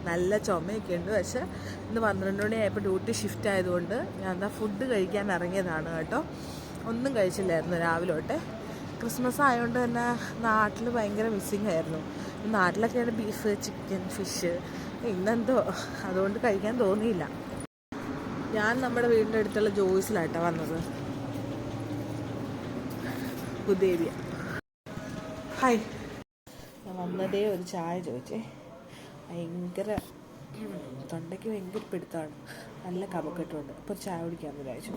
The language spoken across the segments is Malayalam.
നല്ല ചുമയൊക്കെ ഉണ്ട്. പക്ഷേ ഇന്ന് 12 മണിയായപ്പോൾ ഡ്യൂട്ടി ഷിഫ്റ്റ് ആയതുകൊണ്ട് ഞാൻ എന്താ ഫുഡ് കഴിക്കാൻ ഇറങ്ങിയതാണ് കേട്ടോ. ഒന്നും കഴിച്ചില്ലായിരുന്നു രാവിലെ തൊട്ടേ. ക്രിസ്മസ് ആയതുകൊണ്ട് തന്നെ നാട്ടിൽ ഭയങ്കര മിസ്സിങ് ആയിരുന്നു. നാട്ടിലൊക്കെയാണ് ബീഫ്, ചിക്കൻ, ഫിഷ്. ഇന്നെന്തോ അതുകൊണ്ട് കഴിക്കാൻ തോന്നിയില്ല. ഞാൻ നമ്മുടെ വീടിൻ്റെ അടുത്തുള്ള ജോയ്സിലാട്ടോ വന്നത്. ഉദയവിയ. ഹായ്. ഞാൻ വന്നതേ ഒരു ചായ ചോദിച്ചേ. ഭയങ്കര തൊണ്ടയ്ക്ക് ഭയങ്കര പിടുത്തമാണ്, നല്ല കഫക്കെട്ടുണ്ട്. അപ്പോൾ ചായ കുടിക്കാമെന്ന് വിചാരിച്ചു.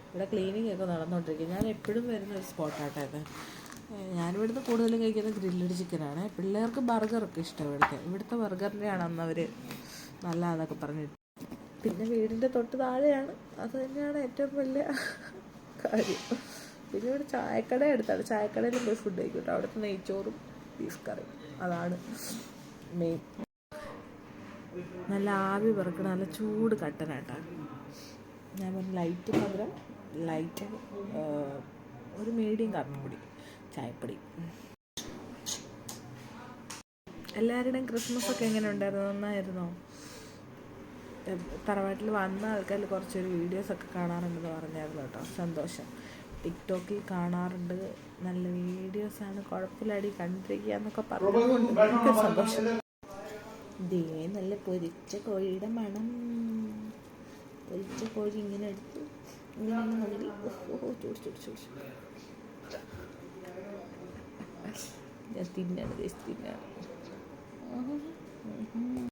ഇവിടെ ക്ലീനിങ് ഒക്കെ നടന്നുകൊണ്ടിരിക്കുക. ഞാൻ എപ്പോഴും വരുന്ന ഒരു സ്പോട്ടാട്ടോ ഇത്. ഞാനിവിടുന്ന് കൂടുതലും കഴിക്കുന്നത് ഗ്രില്ലഡ് ചിക്കനാണ്. പിള്ളേർക്ക് ബർഗറൊക്കെ ഇഷ്ടം. ഇവിടുത്തെ ബർഗറിൻ്റെയാണ് അന്ന് അവർ നല്ലതെന്നൊക്കെ പറഞ്ഞിട്ട്. പിന്നെ വീടിൻ്റെ തൊട്ട് താഴെയാണ്, അത് തന്നെയാണ് ഏറ്റവും വലിയ കാര്യം. പിന്നെ ഇവിടെ ചായക്കട എടുത്താണ്. ചായക്കടയിലും പോയി ഫുഡ് കഴിക്കും കേട്ടോ. അവിടുത്തെ നെയ്ച്ചോറും ബീഫ് കറിയും അതാണ് മെയിൻ. നല്ല ആവി പറക്കണ നല്ല ചൂട് കട്ടനാട്ടാ. ഞാൻ പറഞ്ഞു ലൈറ്റ് മധുരം, ലൈറ്റ് ഒരു മീഡിയം കാപ്പിപ്പൊടി, ചായപ്പൊടി. എല്ലാവരുടെയും ക്രിസ്മസൊക്കെ എങ്ങനെ ഉണ്ടായിരുന്നു? നന്നായിരുന്നോ? തറവാട്ടിൽ വന്ന ആൾക്കാരിൽ കുറച്ചൊരു വീഡിയോസൊക്കെ കാണാറുണ്ടെന്ന് പറഞ്ഞായിരുന്നു കേട്ടോ. സന്തോഷം. ടിക്ടോക്കിൽ കാണാറുണ്ട്, നല്ല വീഡിയോസാണ്, കുഴപ്പമില്ലാടി കണ്ടിരിക്കുക എന്നൊക്കെ പറഞ്ഞതുകൊണ്ട് ഭയങ്കര സന്തോഷം. ദേ നല്ല പൊരിച്ച കോഴിയുടെ മണം. പൊരിച്ച കോഴി ഇങ്ങനെ എടുത്തു, ഇങ്ങനെ നുള്ളി. ചൂട് ഞാൻ തിന്നാണ്.